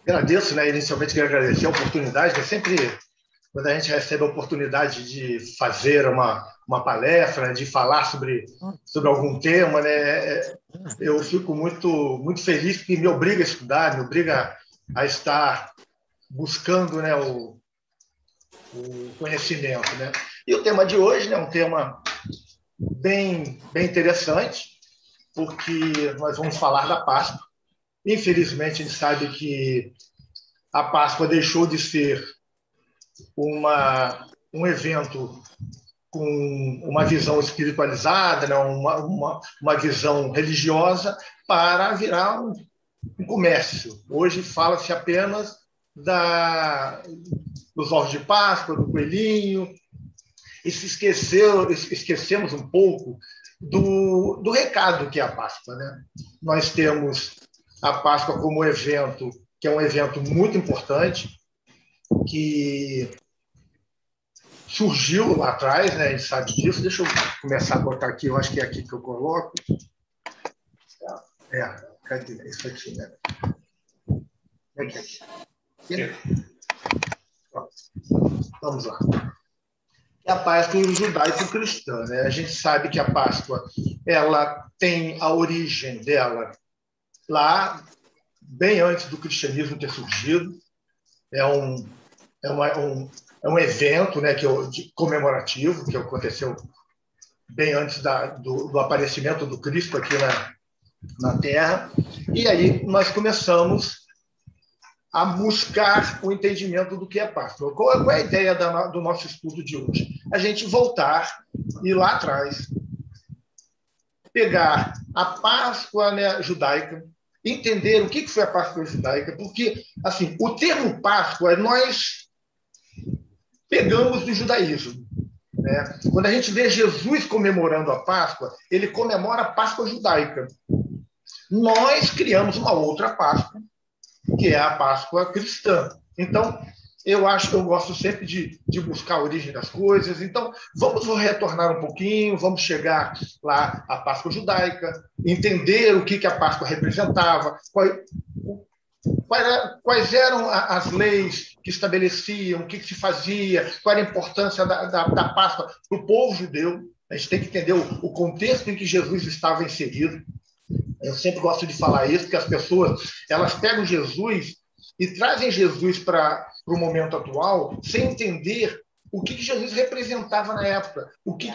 Agradeço, né? Inicialmente quero agradecer a oportunidade, né? Sempre quando a gente recebe a oportunidade de fazer uma palestra, né? De falar sobre algum tema, né? Eu fico muito feliz, porque me obriga a estudar, me obriga a estar buscando, né, o conhecimento, né? E o tema de hoje, né, é um tema bem interessante, porque nós vamos falar da Páscoa. Infelizmente, a gente sabe que a Páscoa deixou de ser um evento com uma visão espiritualizada, né? uma visão religiosa, para virar um comércio. Hoje fala-se apenas dos ovos de Páscoa, do coelhinho, e esquecemos um pouco do recado que é a Páscoa, né? Nós temos a Páscoa como evento, que é um evento muito importante, que surgiu lá atrás, né? A gente sabe disso. Deixa eu começar a botar aqui, eu acho que é aqui que eu coloco. Cadê? Isso aqui, né? Aqui. Vamos lá. É a Páscoa judaico-cristã, né? A gente sabe que a Páscoa ela tem a origem dela lá bem antes do cristianismo ter surgido. É um evento, né, comemorativo que aconteceu bem antes do aparecimento do Cristo aqui na Terra. E aí nós começamos a buscar o entendimento do que é Páscoa. Qual é a ideia do nosso estudo de hoje? A gente voltar e lá atrás pegar a Páscoa, né, judaica, entender o que foi a Páscoa judaica, porque assim, o termo Páscoa nós pegamos do judaísmo, né? Quando a gente vê Jesus comemorando a Páscoa, ele comemora a Páscoa judaica. Nós criamos uma outra Páscoa, que é a Páscoa cristã. Então, eu gosto sempre de buscar a origem das coisas. Então, vamos retornar um pouquinho, vamos chegar lá à Páscoa judaica, entender o que a Páscoa representava, quais eram as leis que estabeleciam, o que se fazia, qual era a importância da Páscoa para o povo judeu. A gente tem que entender o contexto em que Jesus estava inserido. Eu sempre gosto de falar isso, porque as pessoas elas pegam Jesus e trazem Jesus para o momento atual sem entender o que Jesus representava na época. O que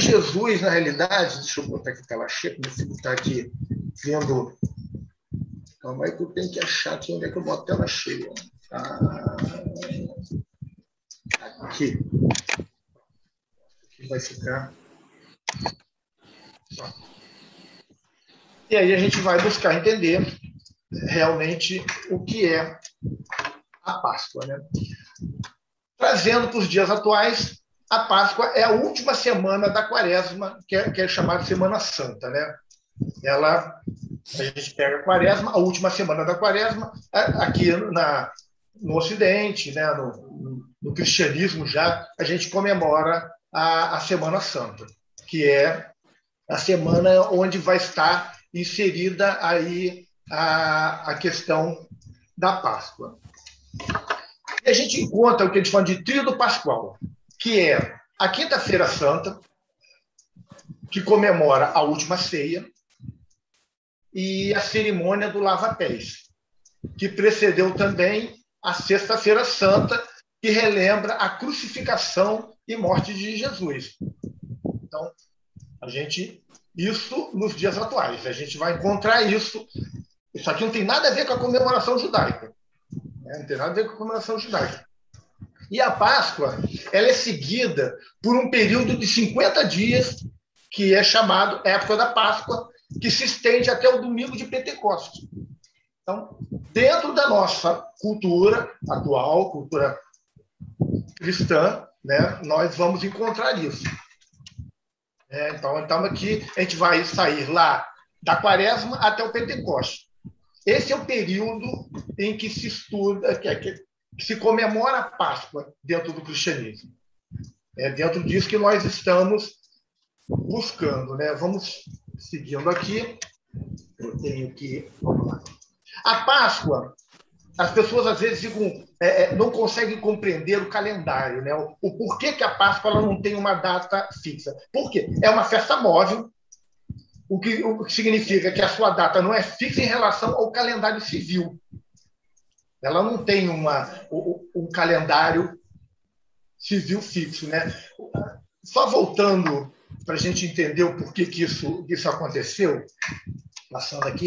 Jesus, na realidade... Deixa eu botar aqui a tela cheia, meu filho está aqui vendo... Calma aí que eu tenho que achar aqui onde é que eu boto a tela cheia. Aqui. Aqui vai ficar... E aí a gente vai buscar entender realmente o que é a Páscoa, né? Trazendo para os dias atuais, a Páscoa é a última semana da Quaresma, que é chamada Semana Santa, né? A gente pega a Quaresma, a última semana da Quaresma, aqui no Ocidente, né? No cristianismo já, a gente comemora a Semana Santa, que é a semana onde vai estar inserida aí a questão da Páscoa. E a gente encontra o que a gente chama de Tríodo Pascual, que é a Quinta-feira Santa, que comemora a última ceia, e a cerimônia do lava-pés, que precedeu também a Sexta-feira Santa, que relembra a crucificação e morte de Jesus. Então, isso nos dias atuais. A gente vai encontrar isso. Isso aqui não tem nada a ver com a comemoração judaica. Não tem nada a ver com a comemoração judaica. E a Páscoa ela é seguida por um período de 50 dias, que é chamado Época da Páscoa, que se estende até o domingo de Pentecostes. Então, dentro da nossa cultura atual, cultura cristã, né, nós vamos encontrar isso. Então, aqui a gente vai sair lá da Quaresma até o Pentecostes. Esse é o período em que se estuda, que se comemora a Páscoa dentro do cristianismo. É dentro disso que nós estamos buscando, né? Vamos Seguindo aqui, eu tenho que... Vamos lá. A Páscoa, as pessoas às vezes não conseguem compreender o calendário, né? O porquê que a Páscoa ela não tem uma data fixa. Por quê? É uma festa móvel, o que significa que a sua data não é fixa em relação ao calendário civil. Ela não tem um calendário civil fixo, né? Só voltando para a gente entender o porquê que isso aconteceu, passando aqui,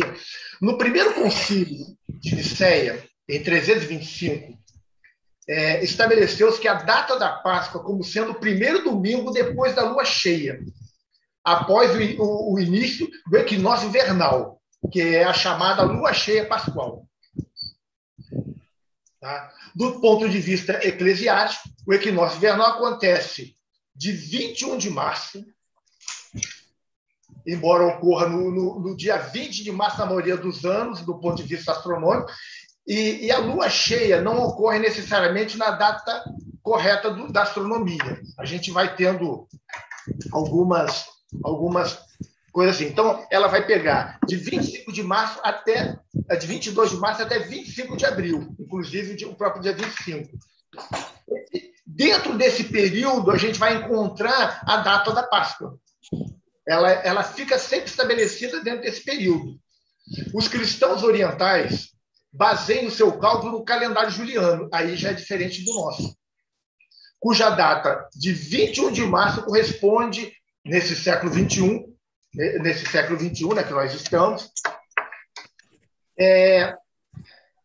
no primeiro concílio de Nicéia, em 325, estabeleceu-se que a data da Páscoa como sendo o primeiro domingo depois da lua cheia, após o início do equinócio vernal, que é a chamada lua cheia pascual. Tá? Do ponto de vista eclesiástico, o equinócio vernal acontece de 21 de março, embora ocorra no dia 20 de março na maioria dos anos, do ponto de vista astronômico, e a lua cheia não ocorre necessariamente na data correta da astronomia. A gente vai tendo algumas coisas assim. Então, ela vai pegar de 25 de março de 22 de março até 25 de abril, inclusive o próprio dia 25. Dentro desse período, a gente vai encontrar a data da Páscoa. Ela fica sempre estabelecida dentro desse período. Os cristãos orientais baseiam o seu cálculo no calendário juliano, aí já é diferente do nosso, cuja data de 21 de março corresponde, nesse século XXI, né, que nós estamos,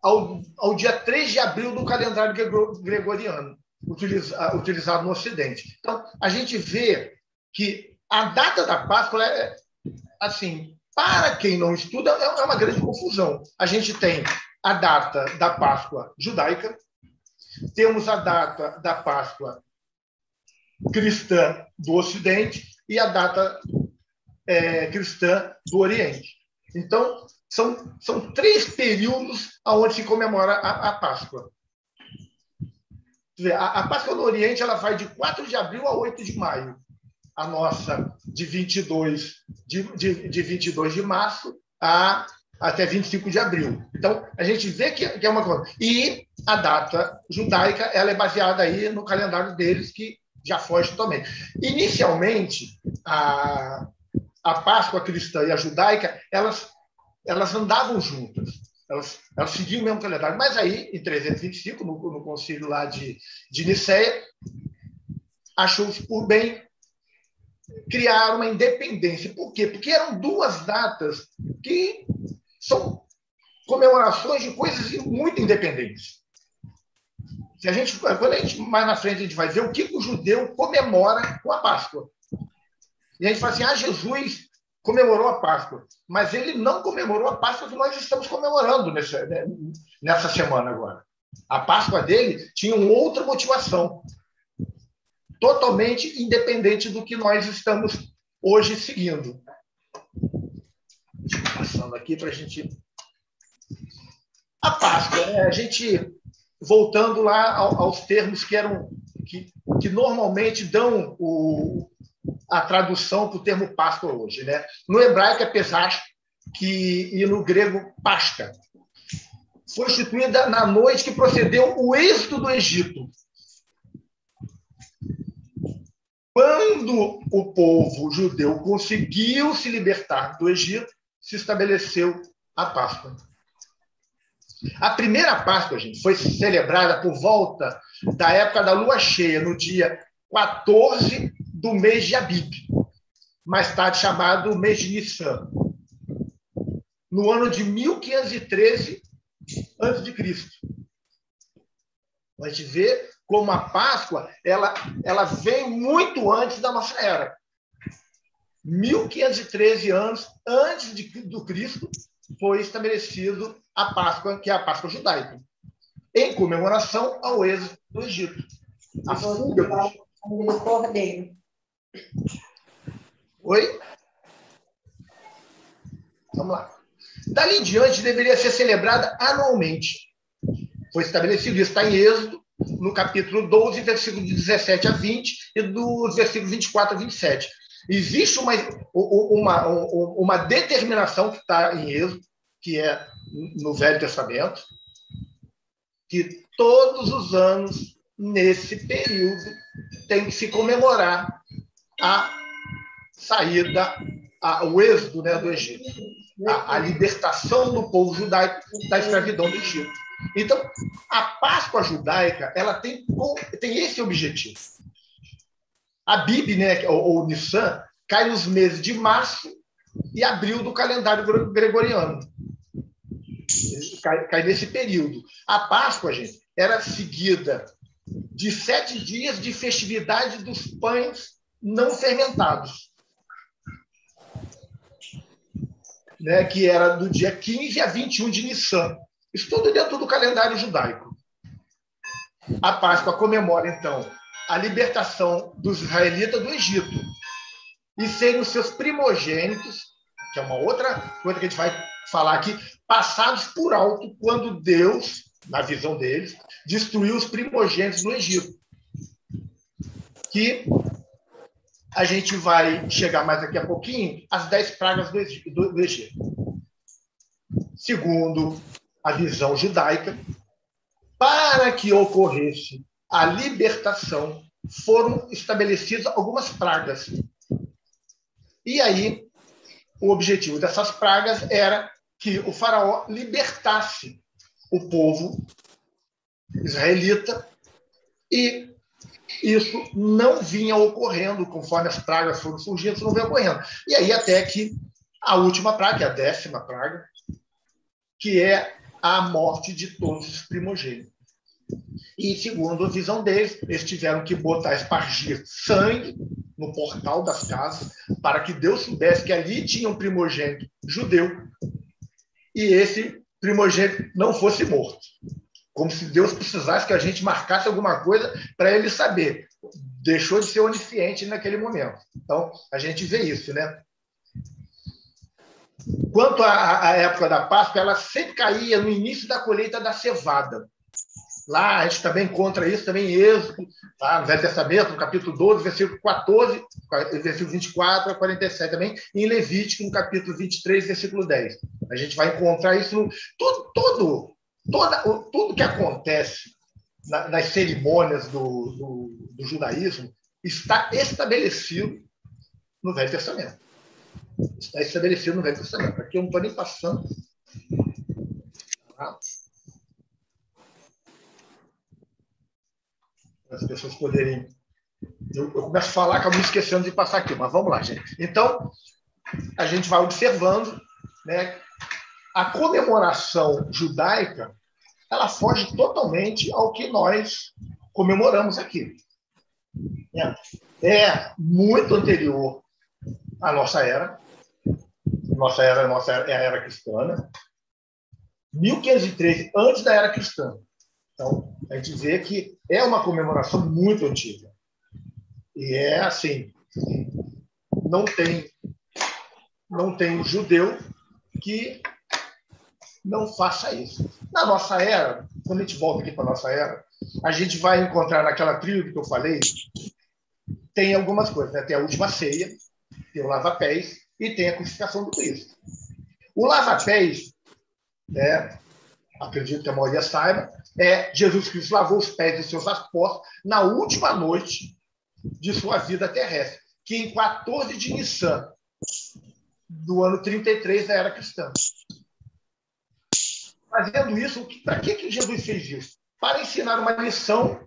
ao dia 3 de abril do calendário gregoriano, utilizado no Ocidente. Então, a gente vê que a data da Páscoa assim, para quem não estuda, é uma grande confusão. A gente tem a data da Páscoa judaica, temos a data da Páscoa cristã do Ocidente e a data cristã do Oriente. Então, são 3 períodos onde se comemora a Páscoa. A Páscoa no Oriente ela vai de 4 de abril a 8 de maio. A nossa de 22 de março até 25 de abril. Então, a gente vê que é uma coisa. E a data judaica ela é baseada aí no calendário deles, que já foge totalmente. Inicialmente, a Páscoa cristã e a judaica, elas andavam juntas. Elas seguiam o mesmo calendário. Mas aí, em 325, no concílio lá de Nicéia, achou-se por bem criar uma independência. Por quê? Porque eram 2 datas que são comemorações de coisas muito independentes. Quando a gente mais na frente a gente vai ver o que o judeu comemora com a Páscoa. E a gente fala assim, Jesus comemorou a Páscoa, mas ele não comemorou a Páscoa que nós estamos comemorando nessa semana agora. A Páscoa dele tinha uma outra motivação, totalmente independente do que nós estamos hoje seguindo. Passando aqui para a gente... A Páscoa, a gente... Voltando lá aos termos que normalmente dão a tradução para o termo Páscoa hoje, né? No hebraico é Pesach, e no grego Páscoa. Foi instituída na noite que procedeu o êxodo do Egito. Quando o povo judeu conseguiu se libertar do Egito, se estabeleceu a Páscoa. A primeira Páscoa, gente, foi celebrada por volta da época da lua cheia, no dia 14 do mês de Abib, mais tarde chamado mês de Nissan, no ano de 1513 a.C. A gente vê como a Páscoa ela vem muito antes da nossa era. 1513 anos antes do Cristo foi estabelecido a Páscoa, que é a Páscoa judaica, em comemoração ao êxodo do Egito. A fuga do cordeiro. Oi? Vamos lá. Dali em diante, deveria ser celebrada anualmente. Foi estabelecido isso, está em Êxodo, no capítulo 12, versículo de 17 a 20, e dos versículos 24 a 27. Existe uma determinação que está em Êxodo, que é no Velho Testamento, que todos os anos, nesse período, tem que se comemorar a saída, o êxodo, né, do Egito, a libertação do povo judaico da escravidão do Egito. Então, a Páscoa judaica ela tem esse objetivo. A Bib, né, ou Nissan, cai nos meses de março e abril do calendário gregoriano. Cai nesse período. A Páscoa, gente, era seguida de 7 dias de festividade dos pães não fermentados, né, que era do dia 15 a 21 de Nissan. Isso tudo dentro do calendário judaico. A Páscoa comemora, então, a libertação dos israelitas do Egito e serem os seus primogênitos, que é uma outra coisa que a gente vai falar aqui, passados por alto quando Deus, na visão deles, destruiu os primogênitos do Egito. Que a gente vai chegar mais daqui a pouquinho às 10 pragas do Egito. Segundo a visão judaica, para que ocorresse a libertação, foram estabelecidas algumas pragas. E aí, o objetivo dessas pragas era que o faraó libertasse o povo israelita, e isso não vinha ocorrendo, conforme as pragas foram surgindo, isso não vinha ocorrendo. E aí até que a última praga, que é a 10ª praga, que é a morte de todos os primogênitos. E, segundo a visão deles, eles tiveram que espargir sangue no portal das casas, para que Deus soubesse que ali tinha um primogênito judeu, e esse primogênito não fosse morto. Como se Deus precisasse que a gente marcasse alguma coisa para ele saber. Deixou de ser onisciente naquele momento. Então, a gente vê isso, né? Quanto à época da Páscoa, ela sempre caía no início da colheita da cevada. Lá a gente também encontra isso também em Êxodo, tá? No Velho Testamento, no capítulo 12, versículo 14, versículo 24 a 47 também, e em Levítico, no capítulo 23, versículo 10. A gente vai encontrar isso no tudo que acontece nas cerimônias do judaísmo está estabelecido no Velho Testamento. Está estabelecido no Velho Testamento. Aqui eu não estou nem passando. Tá? As pessoas poderem... Eu começo a falar, acabo me esquecendo de passar aqui, mas vamos lá, gente. Então, a gente vai observando, né, a comemoração judaica, ela foge totalmente ao que nós comemoramos aqui. É muito anterior à nossa era. Nossa era é a era cristã. 1513, antes da era cristã. Então, a gente vê que é uma comemoração muito antiga. E é assim, não tem judeu que não faça isso. Na nossa era, quando a gente volta aqui para a nossa era, a gente vai encontrar naquela tríade que eu falei, tem algumas coisas, né? Tem a última ceia, tem o lava-pés e tem a crucificação do Cristo. O lava-pés, né, acredito que a maioria saiba, Jesus Cristo lavou os pés dos seus apóstolos na última noite de sua vida terrestre, que em 14 de Nissan, do ano 33 da era cristã. Fazendo isso, para que Jesus fez isso? Para ensinar uma lição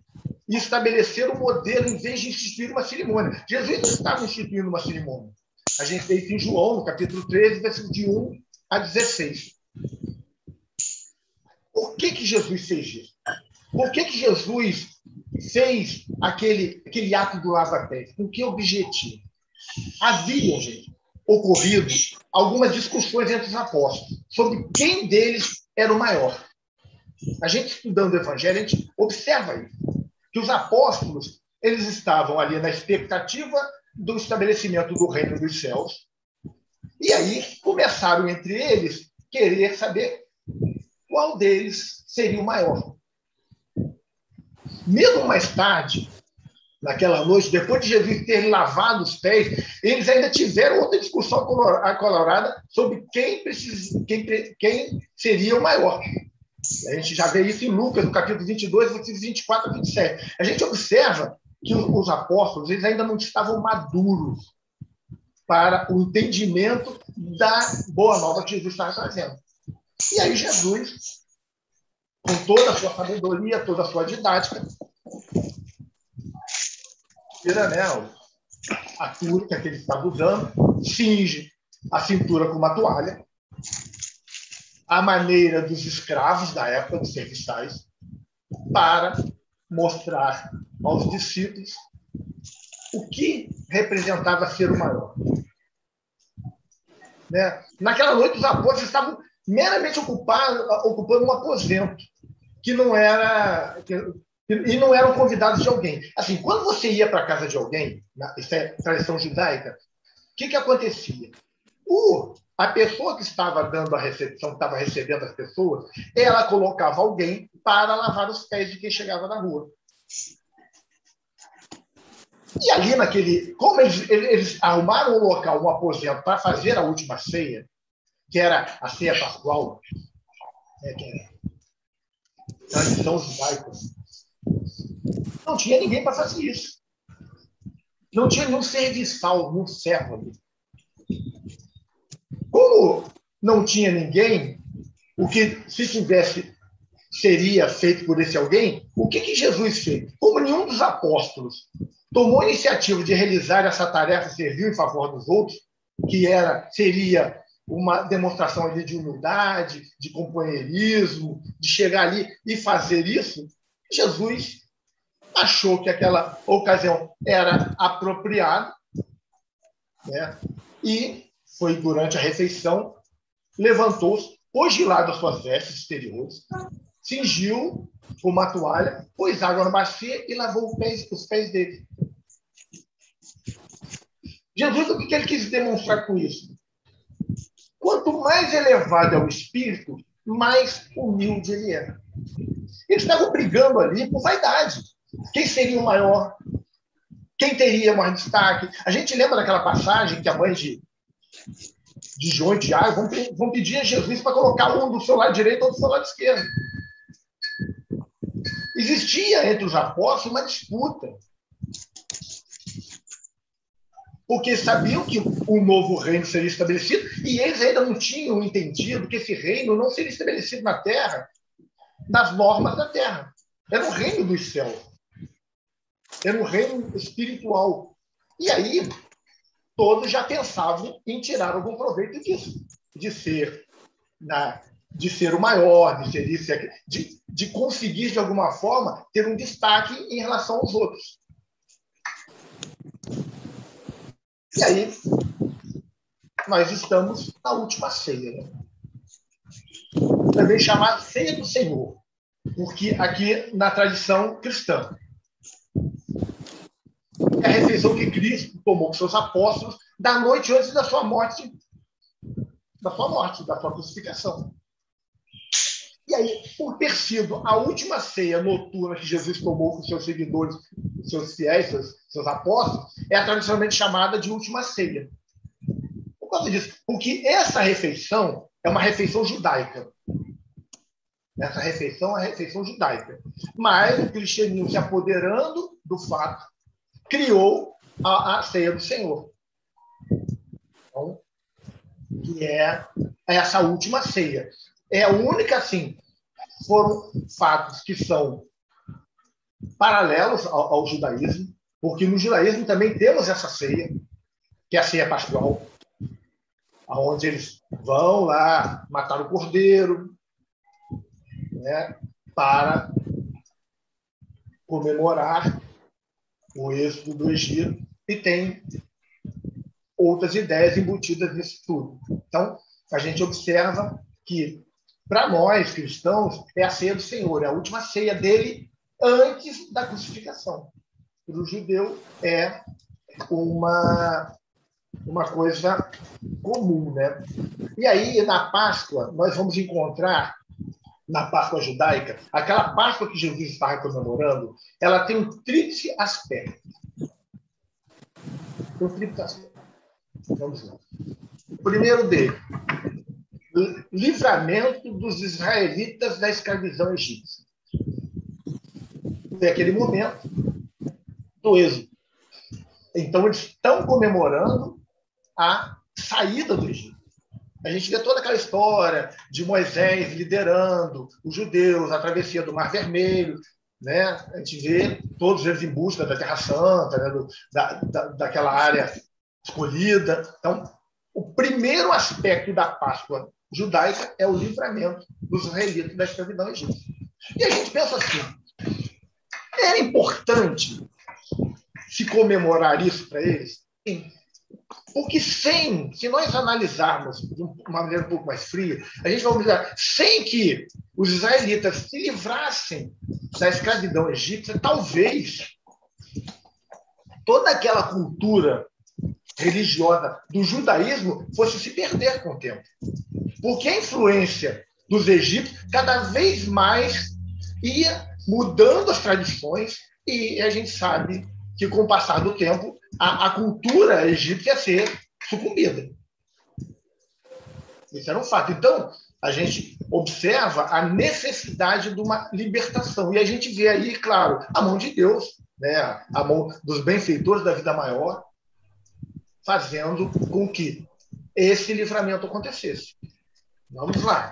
e estabelecer um modelo em vez de instituir uma cerimônia. Jesus não estava instituindo uma cerimônia. A gente vê isso em João, no capítulo 13, versículo de 1 a 16. Por que Jesus fez isso? Por que Jesus fez aquele ato do lava-pés? Com que objetivo? Havia, gente, ocorrido algumas discussões entre os apóstolos sobre quem deles era o maior. A gente, estudando o Evangelho, a gente observa isso, que os apóstolos eles estavam ali na expectativa do estabelecimento do reino dos céus, e aí começaram entre eles querer saber qual deles seria o maior. Mesmo mais tarde, naquela noite, depois de Jesus ter lavado os pés, eles ainda tiveram outra discussão acalorada sobre quem seria o maior. A gente já vê isso em Lucas, no capítulo 22, versículos 24 a 27. A gente observa que os apóstolos eles ainda não estavam maduros para o entendimento da boa nova que Jesus estava trazendo. E aí Jesus, com toda a sua sabedoria, toda a sua didática, tira, né, a túnica que ele estava usando, cinge a cintura com uma toalha, a maneira dos escravos da época, dos serviçais, para mostrar aos discípulos o que representava ser o maior. Né? Naquela noite, os apóstolos estavam meramente ocupando um aposento, que não era... E não eram convidados de alguém. Assim, quando você ia para a casa de alguém, isso é tradição judaica, o que acontecia? A pessoa que estava dando a recepção, que estava recebendo as pessoas, ela colocava alguém para lavar os pés de quem chegava na rua. E ali como eles arrumaram um local, um aposento, para fazer a última ceia, que era a ceia pascual, né, que era tradição judaica, não tinha ninguém para fazer isso. Não tinha nenhum serviçal, nenhum servo ali. Como não tinha ninguém, o que, se tivesse, seria feito por esse alguém, o que Jesus fez? Como nenhum dos apóstolos tomou a iniciativa de realizar essa tarefa, servir em favor dos outros, que seria uma demonstração ali de humildade, de companheirismo, de chegar ali e fazer isso, Jesus achou que aquela ocasião era apropriada, né? E foi durante a refeição, levantou-se, pôs de lado as suas vestes exteriores, cingiu com uma toalha, pôs água na bacia e lavou os pés dele. Jesus, o que ele quis demonstrar com isso? Quanto mais elevado é o espírito, mais humilde ele é. Eles estavam brigando ali por vaidade. Quem seria o maior? Quem teria mais destaque? A gente lembra daquela passagem que a mãe de João e Tiago vão pedir a Jesus para colocar um do seu lado direito ou do seu lado esquerdo. Existia entre os apóstolos uma disputa. Porque sabiam que um novo reino seria estabelecido e eles ainda não tinham entendido que esse reino não seria estabelecido na terra, nas normas da terra. Era um reino dos céus. Era um reino espiritual. E aí, todos já pensavam em tirar algum proveito disso. De ser o maior, de conseguir, de alguma forma, ter um destaque em relação aos outros. E aí, nós estamos na última ceia. Né? Também chamada Ceia do Senhor. Porque aqui, na tradição cristã, é a refeição que Cristo tomou com seus apóstolos da noite antes da sua morte, da sua crucificação. E aí, por ter sido a última ceia noturna que Jesus tomou com seus seguidores, seus fiéis, seus apóstolos, é tradicionalmente chamada de última ceia. Por causa disso, porque essa refeição é uma refeição judaica. Essa refeição é a refeição judaica. Mas o cristianismo, se apoderando do fato, criou a ceia do Senhor. Então, que é essa última ceia. É a única, assim, foram fatos que são paralelos ao judaísmo, porque no judaísmo também temos essa ceia, que é a ceia pascual, onde eles vão lá matar o cordeiro, né, para comemorar o êxodo do Egito, e tem outras ideias embutidas nisso tudo. Então, a gente observa que, para nós, cristãos, é a ceia do Senhor, é a última ceia dele antes da crucificação. Para o judeu, é uma coisa comum, né? E aí, na Páscoa, nós vamos encontrar na Páscoa judaica, aquela Páscoa que Jesus estava comemorando, ela tem um tríplice aspecto. Vamos lá. O primeiro dele, o livramento dos israelitas da escravidão egípcia. Foi aquele momento do êxodo. Então, eles estão comemorando a saída do Egito. A gente vê toda aquela história de Moisés liderando os judeus, a travessia do Mar Vermelho, né? A gente vê todos eles em busca da Terra Santa, né? daquela área escolhida. Então, o primeiro aspecto da Páscoa judaica é o livramento dos israelitas da escravidão egípcia. E a gente pensa assim, era importante se comemorar isso para eles? Sim. Porque se nós analisarmos de uma maneira um pouco mais fria, a gente vai dizer, sem que os israelitas se livrassem da escravidão egípcia, talvez toda aquela cultura religiosa do judaísmo fosse se perder com o tempo. Porque a influência dos egípcios cada vez mais ia mudando as tradições e a gente sabe que, com o passar do tempo, a cultura egípcia ia ser sucumbida. Isso era um fato. Então, a gente observa a necessidade de uma libertação. E a gente vê aí, claro, a mão de Deus, né? A mão dos benfeitores da vida maior, fazendo com que esse livramento acontecesse. Vamos lá.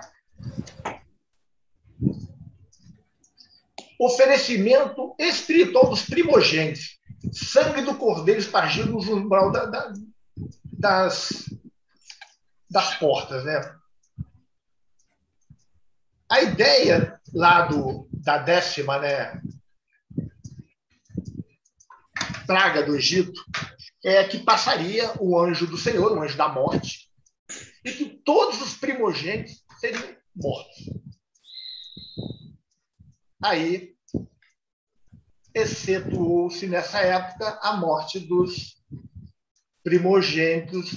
Oferecimento espiritual dos primogênitos. Sangue do cordeiro espargido no umbral das portas, né? A ideia lá da 10ª, né, praga do Egito é que passaria o anjo do Senhor, o anjo da morte, e que todos os primogênitos seriam mortos. Aí, excetuou-se nessa época a morte dos primogênitos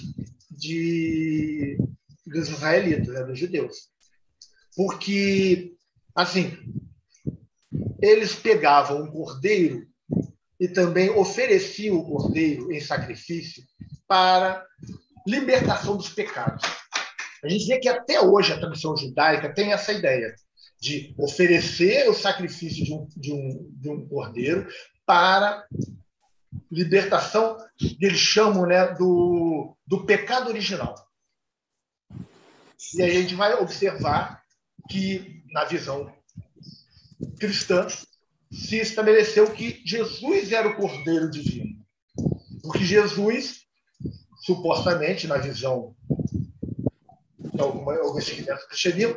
dos israelitas, né, dos judeus. Porque, assim, eles pegavam um cordeiro e também ofereciam o cordeiro em sacrifício para libertação dos pecados. A gente vê que até hoje a tradição judaica tem essa ideia de oferecer o sacrifício de um cordeiro para libertação, eles chamam, né, do pecado original. E aí a gente vai observar que, na visão cristã, se estabeleceu que Jesus era o Cordeiro Divino. Porque Jesus, supostamente, na visão de alguns segmentos do cristianismo,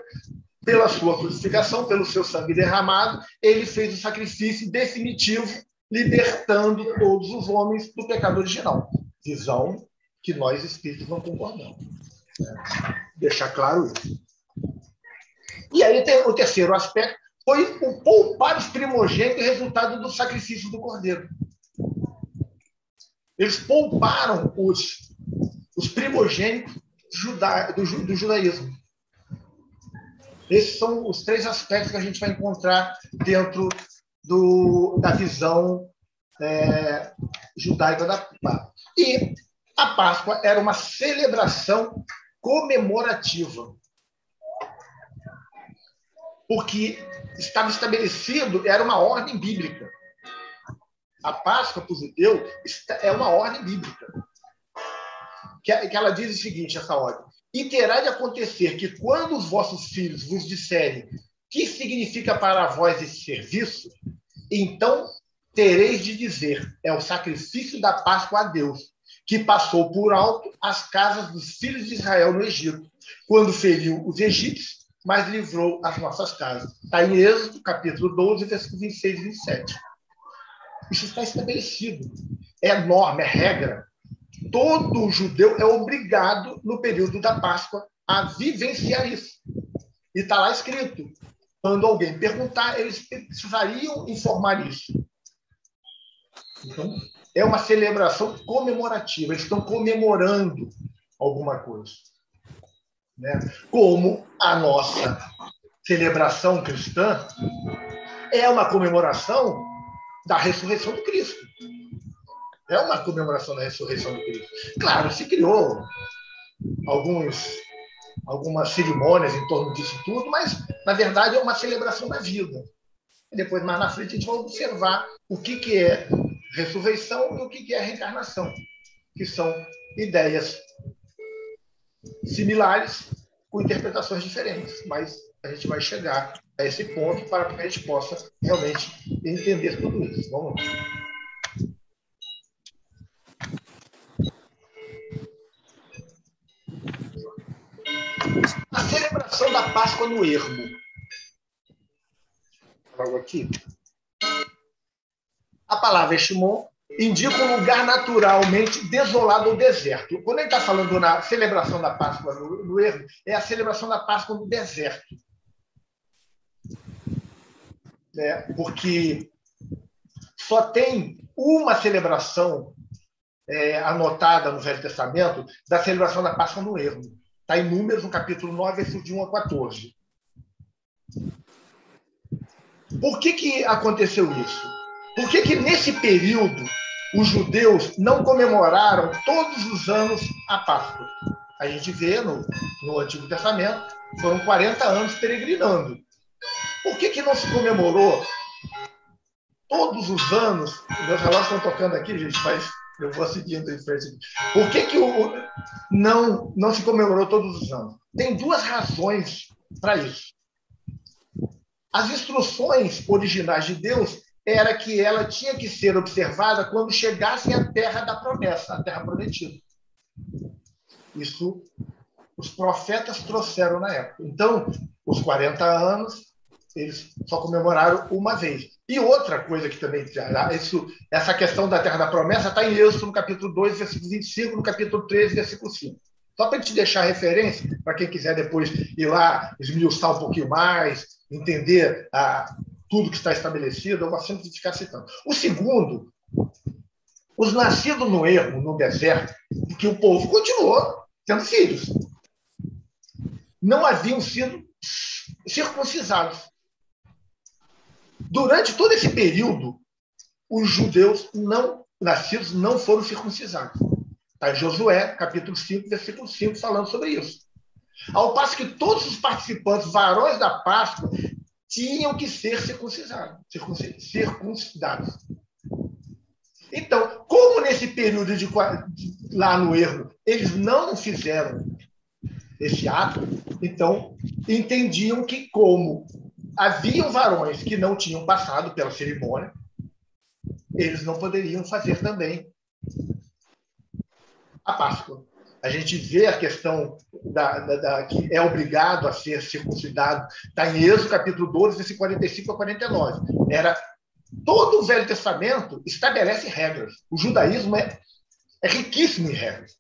pela sua crucificação, pelo seu sangue derramado, ele fez o sacrifício definitivo, libertando todos os homens do pecado original. Visão que nós, espíritos, não concordamos. Deixar claro isso. E aí tem o terceiro aspecto, foi o poupar os primogênitos, resultado do sacrifício do cordeiro. Eles pouparam os primogênitos do judaísmo. Esses são os três aspectos que a gente vai encontrar dentro da visão judaica da Páscoa. E a Páscoa era uma celebração comemorativa. Porque estava estabelecido, era uma ordem bíblica. A Páscoa para o judeu é uma ordem bíblica. Que ela diz o seguinte, essa ordem: e terá de acontecer que, quando os vossos filhos vos disserem que significa para vós esse serviço, então tereis de dizer, é o sacrifício da Páscoa a Deus, que passou por alto as casas dos filhos de Israel no Egito, quando feriu os egípcios, mas livrou as nossas casas. Está em Êxodo, capítulo 12, versículos 26 e 27. Isso está estabelecido. É norma, é regra. Todo judeu é obrigado, no período da Páscoa, a vivenciar isso. E está lá escrito. Quando alguém perguntar, eles precisariam informar isso. Então, é uma celebração comemorativa. Eles estão comemorando alguma coisa. Né? Como a nossa celebração cristã é uma comemoração da ressurreição do Cristo. É uma comemoração da ressurreição do Cristo. Claro, se criou algumas cerimônias em torno disso tudo, mas, na verdade, é uma celebração da vida. E depois, mais na frente, a gente vai observar o que é ressurreição e o que é reencarnação, que são ideias similares com interpretações diferentes, mas a gente vai chegar a esse ponto para que a gente possa realmente entender tudo isso. Vamos lá. A celebração da Páscoa no ermo. Logo aqui. A palavra Shimon indica um lugar naturalmente desolado ou deserto. Quando ele está falando na celebração da Páscoa no ermo, é a celebração da Páscoa no deserto. Porque só tem uma celebração anotada no Velho Testamento da celebração da Páscoa no ermo. Está em Números, no capítulo 9, versículos de 1 a 14. Por que aconteceu isso? Por que nesse período os judeus não comemoraram todos os anos a Páscoa? A gente vê no Antigo Testamento, foram 40 anos peregrinando. Por que não se comemorou todos os anos? Meus relógios estão tocando aqui, gente, mas eu vou seguindo em frente. Por que não se comemorou todos os anos? Tem duas razões para isso. As instruções originais de Deus era que ela tinha que ser observada quando chegasse à terra da promessa, a terra prometida. Isso os profetas trouxeram na época. Então, os 40 anos, eles só comemoraram uma vez. E outra coisa que também... essa questão da terra da promessa está em Êxodo, no capítulo 2, versículo 25, no capítulo 13, versículo 5. Só para te deixar referência, para quem quiser depois ir lá, esmiuçar um pouquinho mais, entender tudo que está estabelecido, eu vou sempre ficar citando. O segundo, os nascidos no ermo, no deserto, porque o povo continuou tendo filhos, não haviam sido circuncisados. Durante todo esse período, os judeus nascidos não foram circuncisados. Está em Josué, capítulo 5, versículo 5, falando sobre isso. Ao passo que todos os participantes, varões da Páscoa, tinham que ser circuncidados. Então, como nesse período lá no ermo, eles não fizeram esse ato, então entendiam que como haviam varões que não tinham passado pela cerimônia, eles não poderiam fazer também a Páscoa. A gente vê a questão que é obrigado a ser circuncidado. Está em Êxodo, capítulo 12, versículo 45 a 49. Todo o Velho Testamento estabelece regras. O judaísmo é riquíssimo em regras.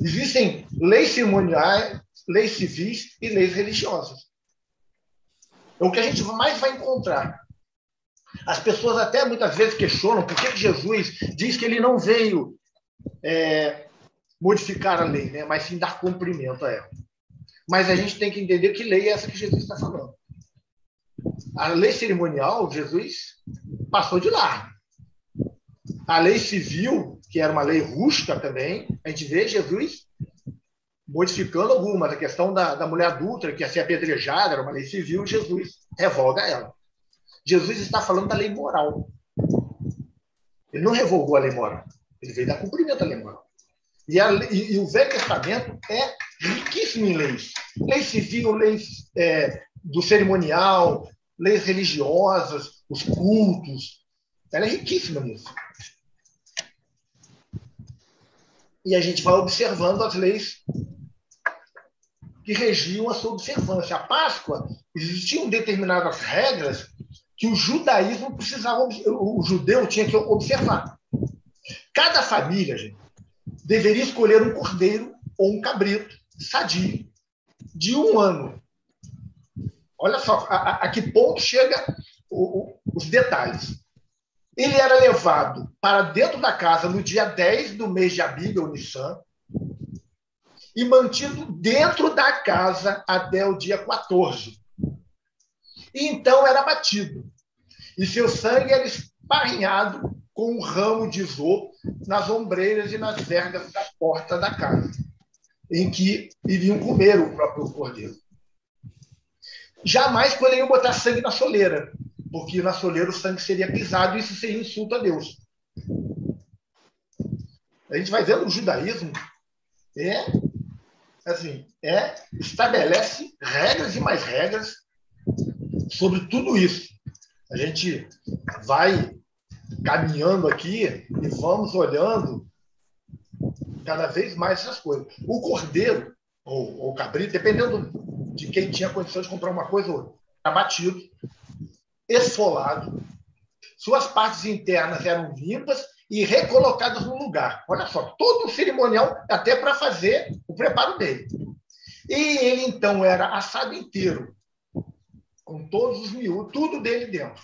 Existem leis cerimoniais, leis civis e leis religiosas. É o que a gente mais vai encontrar. As pessoas até muitas vezes questionam por que Jesus diz que ele não veio modificar a lei, né? Mas sim dar cumprimento a ela. Mas a gente tem que entender que lei é essa que Jesus está falando. A lei cerimonial, Jesus passou de largo. A lei civil, que era uma lei rústica também, a gente vê Jesus modificando algumas. A questão da mulher adulta, que ia ser apedrejada, era uma lei civil, Jesus revoga ela. Jesus está falando da lei moral. Ele não revogou a lei moral. Ele veio dar cumprimento à lei moral. E o Velho Testamento é riquíssimo em leis. Lei civil, leis do cerimonial, leis religiosas, os cultos. Ela é riquíssima nisso. E a gente vai observando as leis que regiam a sua observância. A Páscoa, existiam determinadas regras que o judaísmo precisava, o judeu tinha que observar. Cada família, gente, deveria escolher um cordeiro ou um cabrito sadio de 1 ano. Olha só a que ponto chega os detalhes. Ele era levado para dentro da casa no dia 10 do mês de Abib, ou Nissan, e mantido dentro da casa até o dia 14. e então era batido. E seu sangue era esparrinhado com um ramo de isopo nas ombreiras e nas vergas da porta da casa, em que iriam comer o próprio cordeiro. Jamais poderiam botar sangue na soleira, porque na soleira o sangue seria pisado e isso seria insulto a Deus. A gente vai vendo o judaísmo estabelece regras e mais regras sobre tudo isso. A gente vai caminhando aqui e vamos olhando cada vez mais essas coisas. O cordeiro, ou o cabrito, dependendo de quem tinha condições de comprar uma coisa ou outra, abatido, esfolado, suas partes internas eram limpas e recolocadas no lugar. Olha só, todo o cerimonial até para fazer o preparo dele. E ele, então, era assado inteiro, com todos os miúdos, tudo dele dentro.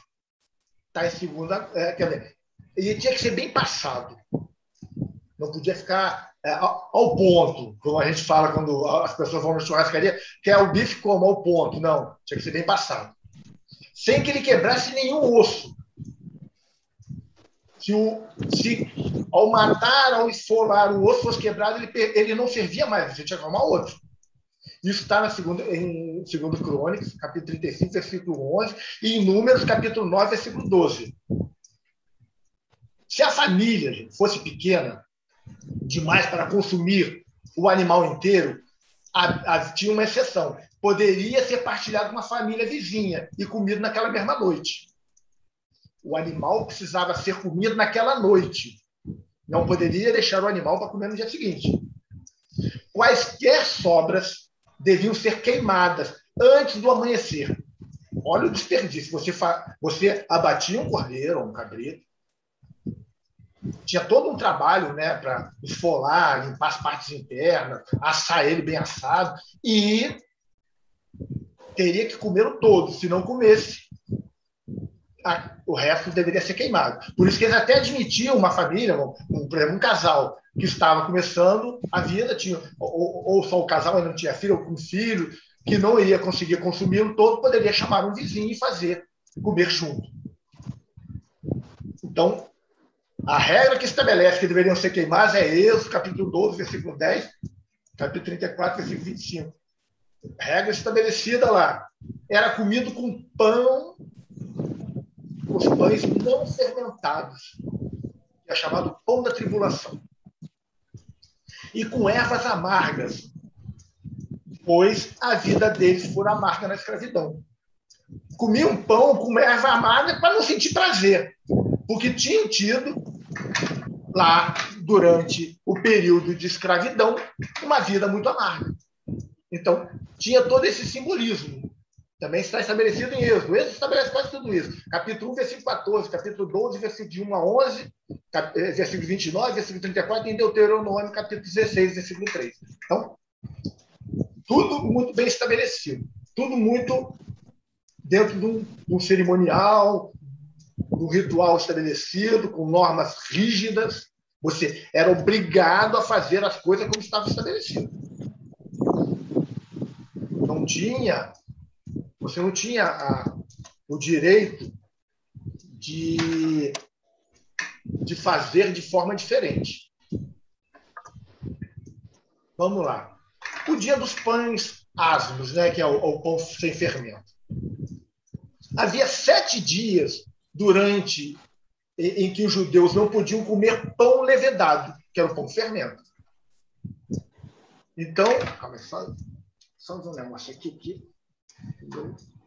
Está em segunda... quer dizer, ele tinha que ser bem passado. Não podia ficar ao ponto, como a gente fala quando as pessoas vão na churrascaria, que é o bife como ao ponto. Não, tinha que ser bem passado. Sem que ele quebrasse nenhum osso. Se ao matar, ao esfolar, o osso fosse quebrado, ele não servia mais, você tinha que arrumar outro. Isso está em 2 Crônicas, capítulo 35, versículo 11, e em Números, capítulo 9, versículo 12. Se a família, gente, fosse pequena demais para consumir o animal inteiro, tinha uma exceção. Poderia ser partilhado com uma família vizinha e comido naquela mesma noite. O animal precisava ser comido naquela noite. Não poderia deixar o animal para comer no dia seguinte. Quaisquer sobras deviam ser queimadas antes do amanhecer. Olha o desperdício. Você abatia um cordeiro ou um cabrito, tinha todo um trabalho, né, para esfolar, limpar as partes internas, assar ele bem assado, e teria que comer o todo. Se não comesse, o resto deveria ser queimado. Por isso que eles até admitiam uma família, por exemplo, um casal que estava começando a vida, ou só o casal ainda não tinha filho, ou com filho, que não iria conseguir consumi-lo todo, poderia chamar um vizinho e comer junto. Então, a regra que estabelece que deveriam ser queimados é Êxodo, capítulo 12, versículo 10, capítulo 34, versículo 25. Regra estabelecida lá. Era comido com pão, os pães não fermentados, que é chamado pão da tribulação. E com ervas amargas, pois a vida deles fora amarga na escravidão. Comia um pão com erva amarga para não sentir prazer, porque tinham tido lá, durante o período de escravidão, uma vida muito amarga. Então, tinha todo esse simbolismo. Também está estabelecido em Êxodo. O Êxodo estabelece quase tudo isso. Capítulo 1, versículo 14, capítulo 12, versículo de 1 a 11, versículo 29, versículo 34, e em Deuteronômio, capítulo 16, versículo 3. Então, tudo muito bem estabelecido. Tudo muito dentro de um cerimonial, um ritual estabelecido, com normas rígidas. Você era obrigado a fazer as coisas como estava estabelecido. Você não tinha o direito de fazer de forma diferente. Vamos lá. O dia dos pães asmos, né, que é o pão sem fermento. Havia 7 dias em que os judeus não podiam comer pão levedado, que era o pão fermento. Então, calma aí, só um negócio aqui.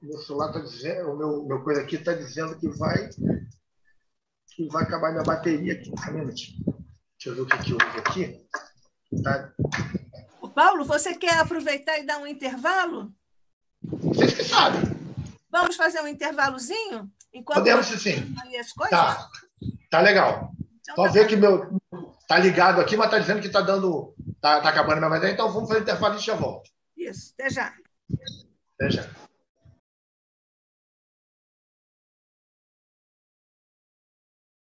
Meu celular está dizendo, o meu coisa aqui está dizendo que vai acabar minha bateria aqui. Um minutinho. Deixa eu ver o que houve aqui. Tá. Paulo, você quer aproveitar e dar um intervalo? Vocês que sabem. Vamos fazer um intervalozinho? Enquanto podemos, sim. As coisas? Tá legal. Então, só ver que meu tá ligado aqui, mas está dizendo que está dando. Tá acabando a minha bateria, então vamos fazer intervalo e já volto. Isso, até já. Até já.